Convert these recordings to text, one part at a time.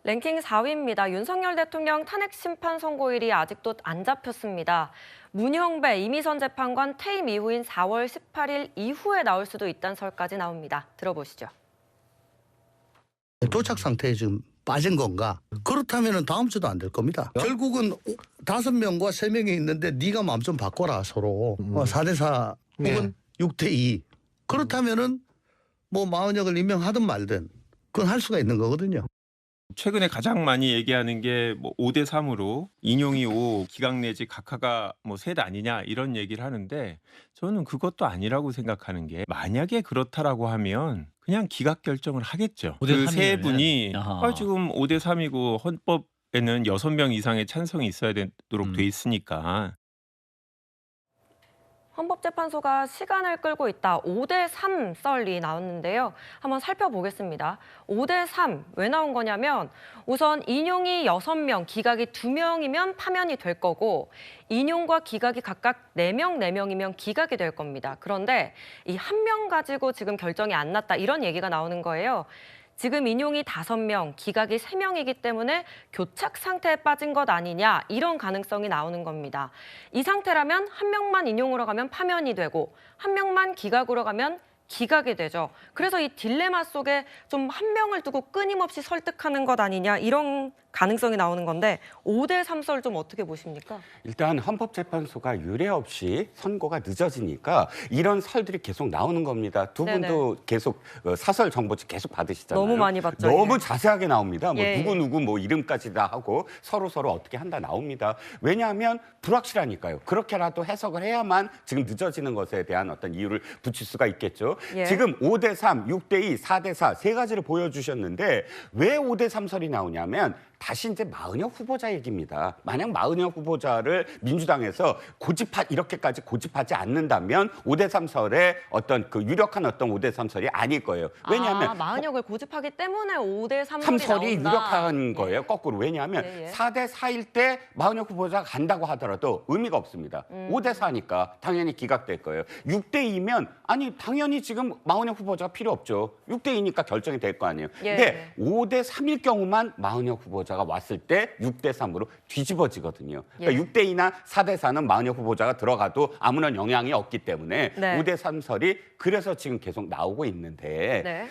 랭킹 4위입니다. 윤석열 대통령 탄핵 심판 선고일이 아직도 안 잡혔습니다. 문형배, 이미선 재판관 퇴임 이후인 4월 18일 이후에 나올 수도 있다는 설까지 나옵니다. 들어보시죠. 도착 상태에 지금 빠진 건가? 그렇다면 다음 주도 안 될 겁니다. 결국은 5명과 3명이 있는데 네가 마음 좀 바꿔라 서로. 4대4 혹은 6대2. 그렇다면은 뭐 마은혁을 임명하든 말든 그건 할 수가 있는 거거든요. 최근에 가장 많이 얘기하는 게 뭐 5대 3으로 인용이 5, 기각 내지 각하가 뭐 셋 아니냐 이런 얘기를 하는데 저는 그것도 아니라고 생각하는 게 만약에 그렇다라고 하면 그냥 기각 결정을 하겠죠. 5대 그 세 3이면? 분이 아하. 지금 5대 3이고 헌법에는 6명 이상의 찬성이 있어야 되도록 돼 있으니까. 헌법재판소가 시간을 끌고 있다. 5대3 썰이 나왔는데요. 한번 살펴보겠습니다. 5대3 왜 나온 거냐면 우선 인용이 6명, 기각이 2명이면 파면이 될 거고 인용과 기각이 각각 4명, 4명이면 기각이 될 겁니다. 그런데 이 1명 가지고 지금 결정이 안 났다. 이런 얘기가 나오는 거예요. 지금 인용이 5명, 기각이 3명이기 때문에 교착 상태에 빠진 것 아니냐 이런 가능성이 나오는 겁니다. 이 상태라면 1명만 인용으로 가면 파면이 되고 1명만 기각으로 가면 기각이 되죠. 그래서 이 딜레마 속에 좀 1명을 두고 끊임없이 설득하는 것 아니냐 이런 가능성이 나오는 건데 5대3 썰 좀 어떻게 보십니까? 일단 헌법재판소가 유례 없이 선고가 늦어지니까 이런 설들이 계속 나오는 겁니다. 두 분도 계속 사설 정보지 계속 받으시잖아요. 너무 많이 받죠. 너무 예. 자세하게 나옵니다. 뭐 예. 누구 뭐 이름까지 다 하고 서로 어떻게 한다 나옵니다. 왜냐하면 불확실하니까요. 그렇게라도 해석을 해야만 지금 늦어지는 것에 대한 어떤 이유를 붙일 수가 있겠죠. 예. 지금 5대3, 6대2, 4대4 세 가지를 보여주셨는데 왜 5대3설이 나오냐면 다시 이제 마은혁 후보자 얘기입니다. 만약 마은혁 후보자를 민주당에서 이렇게까지 고집하지 않는다면 5대3설의 어떤 그 유력한 어떤 5대3설이 아닐 거예요. 왜냐하면 마은혁을 고집하기 때문에 5대3설이 3설이 나온다. 유력한 거예요. 거꾸로. 왜냐하면 예. 4대4일 때 마은혁 후보자가 간다고 하더라도 의미가 없습니다. 5대4니까 당연히 기각될 거예요. 6대2면 아니 당연히 지금 마은혁 후보자가 필요 없죠. 6대2니까 결정이 될 거 아니에요. 예. 근데 5대3일 경우만 마은혁 후보자가 왔을 때 6대3으로 뒤집어지거든요. 그러니까 6대2나 4대4는 마은혁 후보자가 들어가도 아무런 영향이 없기 때문에 5대3설이 그래서 지금 계속 나오고 있는데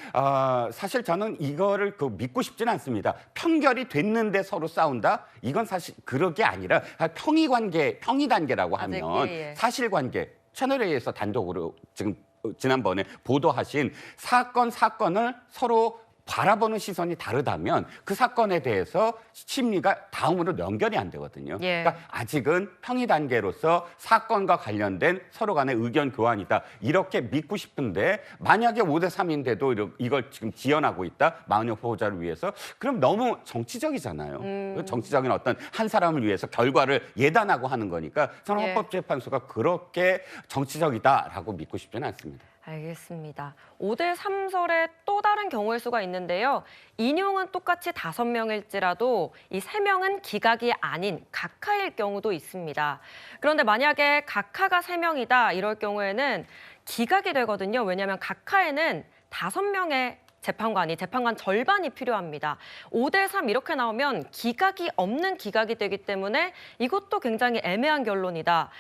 사실 저는 이거를 믿고 싶지는 않습니다. 편결이 됐는데 서로 싸운다? 이건 사실 그런 게 아니라 평의 단계라고 하면 사실관계 채널A에서 단독으로 지금 지난번에 보도하신 사건을 서로 바라보는 시선이 다르다면 그 사건에 대해서 심리가 다음으로 연결이 안 되거든요. 그러니까 아직은 평의 단계로서 사건과 관련된 서로 간의 의견 교환이다. 이렇게 믿고 싶은데 만약에 5대3인데도 이걸 지금 지연하고 있다. 마은혁 후보자를 위해서. 그럼 너무 정치적이잖아요. 정치적인 어떤 한 사람을 위해서 결과를 예단하고 하는 거니까 저는 헌법재판소가 그렇게 정치적이다라고 믿고 싶지는 않습니다. 알겠습니다. 5대3설의 또 다른 경우의 수가 있는데요. 인용은 똑같이 5명일지라도 이 3명은 기각이 아닌 각하일 경우도 있습니다. 그런데 만약에 각하가 3명이다 이럴 경우에는 기각이 되거든요. 왜냐하면 각하에는 5명의 재판관 절반이 필요합니다. 5대3 이렇게 나오면 기각이 없는 기각이 되기 때문에 이것도 굉장히 애매한 결론이다.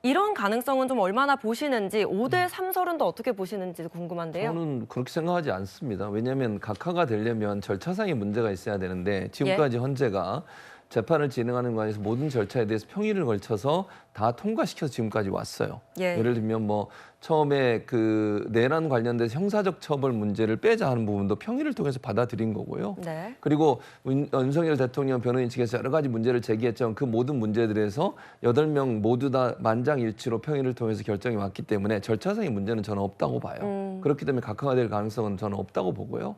이런 가능성은 좀 얼마나 보시는지 5대3설은 또 어떻게 보시는지 궁금한데요. 저는 그렇게 생각하지 않습니다. 왜냐하면 각하가 되려면 절차상의 문제가 있어야 되는데 지금까지 헌재가 재판을 진행하는 과정에서 모든 절차에 대해서 평의를 걸쳐서 다 통과시켜서 지금까지 왔어요. 예를 들면 뭐 처음에 그 내란 관련돼서 형사적 처벌 문제를 빼자 하는 부분도 평의를 통해서 받아들인 거고요. 그리고 윤석열 대통령 변호인 측에서 여러 가지 문제를 제기했지만 그 모든 문제들에서 8명 모두 다 만장일치로 평의를 통해서 결정이 왔기 때문에 절차상의 문제는 저는 없다고 봐요. 그렇기 때문에 각하가 될 가능성은 저는 없다고 보고요.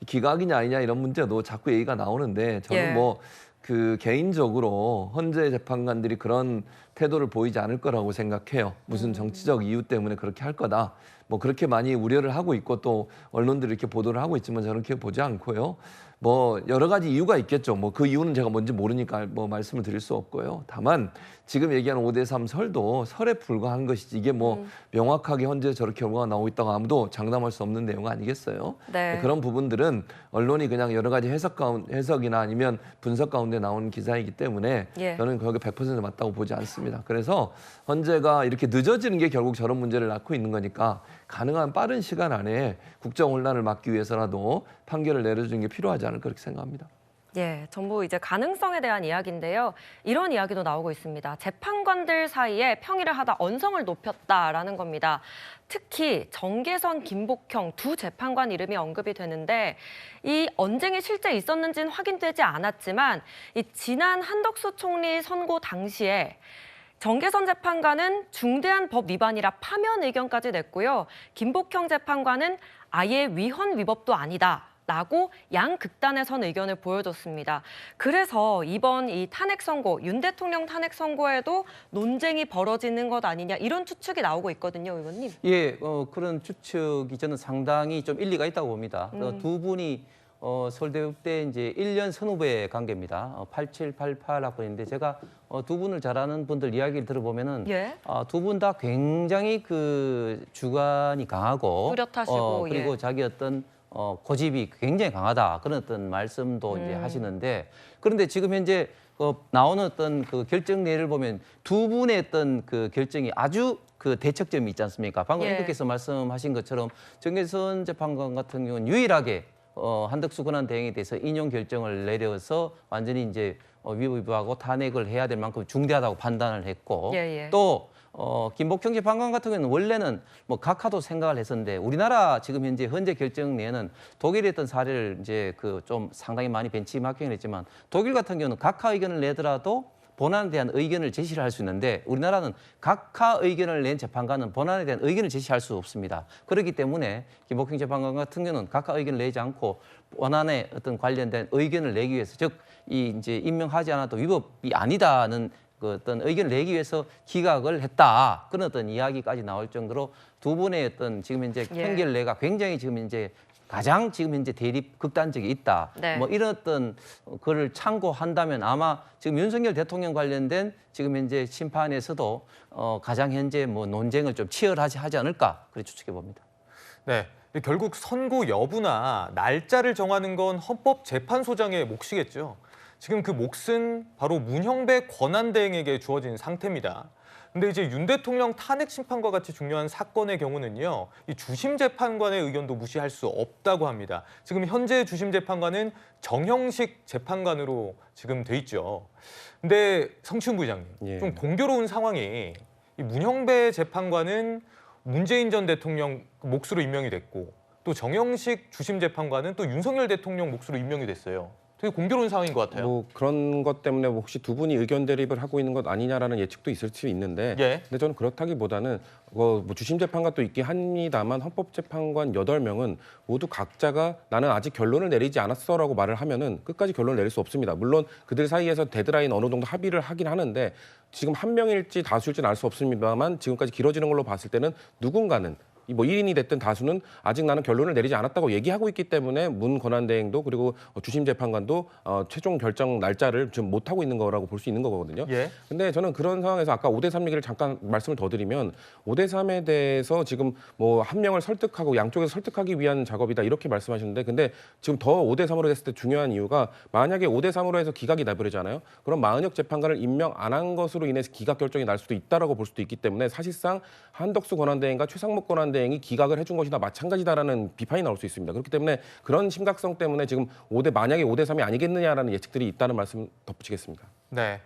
기각이냐 아니냐 이런 문제도 자꾸 얘기가 나오는데 저는 개인적으로 헌재 재판관들이 그런 태도를 보이지 않을 거라고 생각해요. 무슨 정치적 이유 때문에 그렇게 할 거다. 뭐 그렇게 많이 우려를 하고 있고 또 언론들이 이렇게 보도를 하고 있지만 저는 그렇게 보지 않고요. 뭐 여러 가지 이유가 있겠죠. 뭐 그 이유는 제가 뭔지 모르니까 뭐 말씀을 드릴 수 없고요. 다만 지금 얘기하는 5대3 설도 설에 불과한 것이지 이게 뭐 명확하게 현재 저렇게 결과가 나오고 있다고 아무도 장담할 수 없는 내용 아니겠어요? 네. 그런 부분들은 언론이 그냥 여러 가지 해석이나 아니면 분석 가운데 나오는 기사이기 때문에 예. 저는 거기 100% 맞다고 보지 않습니다. 그래서 헌재가 이렇게 늦어지는 게 결국 저런 문제를 낳고 있는 거니까 가능한 빠른 시간 안에 국정 혼란을 막기 위해서라도 판결을 내려주는 게 필요하지 않을까 그렇게 생각합니다. 예, 전부 이제 가능성에 대한 이야기인데요. 이런 이야기도 나오고 있습니다. 재판관들 사이에 평의를 하다 언성을 높였다라는 겁니다. 특히 정계선, 김복형 두 재판관 이름이 언급이 되는데 이 언쟁이 실제 있었는지는 확인되지 않았지만 이 지난 한덕수 총리 선고 당시에 정계선 재판관은 중대한 법 위반이라 파면 의견까지 냈고요. 김복형 재판관은 아예 위헌 위법도 아니다. 라고 양극단에 선 의견을 보여줬습니다. 그래서 이번 이 탄핵 선고, 윤 대통령 탄핵 선고에도 논쟁이 벌어지는 것 아니냐 이런 추측이 나오고 있거든요, 의원님. 예, 그런 추측이 저는 상당히 좀 일리가 있다고 봅니다. 두 분이 서울대법대 이제 1년 선후배 관계입니다. 87, 88 학번인데 제가 두 분을 잘 아는 분들 이야기를 들어보면은 예. 두 분 다 굉장히 그 주관이 강하고 뚜렷하시고, 그리고 예. 자기 어떤 고집이 굉장히 강하다 그런 어떤 말씀도 이제 하시는데 그런데 지금 현재 나오는 어떤 그 결정례를 보면 두 분의 어떤 그 결정이 아주 그 대척점이 있지 않습니까? 방금 예. 앵커께서 말씀하신 것처럼 정계선 재판관 같은 경우는 유일하게 한덕수 권한대행에 대해서 인용 결정을 내려서 완전히 이제 위법하고 탄핵을 해야 될 만큼 중대하다고 판단을 했고 예, 예. 또 김복형 재판관 같은 경우는 원래는 뭐 각하도 생각을 했었는데 우리나라 지금 현재 결정 내에는 독일에 했던 사례를 이제 그 좀 상당히 많이 벤치마킹을 했지만 독일 같은 경우는 각하 의견을 내더라도 본안에 대한 의견을 제시를 할 수 있는데 우리나라는 각하 의견을 낸 재판관은 본안에 대한 의견을 제시할 수 없습니다. 그렇기 때문에 김복형 재판관 같은 경우는 각하 의견을 내지 않고 본안에 어떤 관련된 의견을 내기 위해서 즉 이 이제 임명하지 않아도 위법이 아니다는 그 어떤 의견을 내기 위해서 기각을 했다. 그런 어떤 이야기까지 나올 정도로 두 분의 어떤 지금 현재 예. 판결례가 굉장히 지금 현재 가장 지금 현재 대립 극단적이 있다. 네. 뭐 이런 어떤 거를 참고한다면 아마 지금 윤석열 대통령 관련된 지금 현재 심판에서도 가장 현재 뭐 논쟁을 좀 치열하지 하지 않을까 그렇게 추측해 봅니다. 네, 결국 선고 여부나 날짜를 정하는 건 헌법재판소장의 몫이겠죠. 지금 그 몫은 바로 문형배 권한대행에게 주어진 상태입니다. 근데 이제 윤 대통령 탄핵 심판과 같이 중요한 사건의 경우는요, 이 주심 재판관의 의견도 무시할 수 없다고 합니다. 지금 현재 주심 재판관은 정형식 재판관으로 지금 돼 있죠. 근데 성치훈 부회장님, 예. 좀 공교로운 상황이 이 문형배 재판관은 문재인 전 대통령 몫으로 임명이 됐고 또 정형식 주심 재판관은 또 윤석열 대통령 몫으로 임명이 됐어요. 되게 공교로운 상황인 것 같아요. 뭐 그런 것 때문에 혹시 두 분이 의견 대립을 하고 있는 것 아니냐라는 예측도 있을 수 있는데, 예. 근데 저는 그렇다기보다는 뭐 주심 재판관도 있긴 합니다만 헌법재판관 8명은 모두 각자가 나는 아직 결론을 내리지 않았어라고 말을 하면은 끝까지 결론을 내릴 수 없습니다. 물론 그들 사이에서 데드라인 어느 정도 합의를 하긴 하는데 지금 한 명일지 다수일지는 알 수 없습니다만 지금까지 길어지는 걸로 봤을 때는 누군가는 뭐 1인이 됐든 다수는 아직 나는 결론을 내리지 않았다고 얘기하고 있기 때문에 문 권한대행도 그리고 주심 재판관도 최종 결정 날짜를 지금 못 하고 있는 거라고 볼 수 있는 거거든요. 예. 근데 저는 그런 상황에서 아까 5대3 얘기를 잠깐 말씀을 더 드리면 5대3에 대해서 지금 뭐 한 명을 설득하고 양쪽에서 설득하기 위한 작업이다 이렇게 말씀하셨는데 근데 지금 더 5대3으로 됐을 때 중요한 이유가 만약에 5대3으로 해서 기각이 나버리잖아요. 그럼 마은혁 재판관을 임명 안 한 것으로 인해서 기각 결정이 날 수도 있다라고 볼 수도 있기 때문에 사실상 한덕수 권한대행과 최상목 권한대행이 기각을 해준 것이나 마찬가지다라는 비판이 나올 수 있습니다. 그렇기 때문에 그런 심각성 때문에 지금 만약에 5대3이 아니겠느냐라는 예측들이 있다는 말씀 덧붙이겠습니다. 네.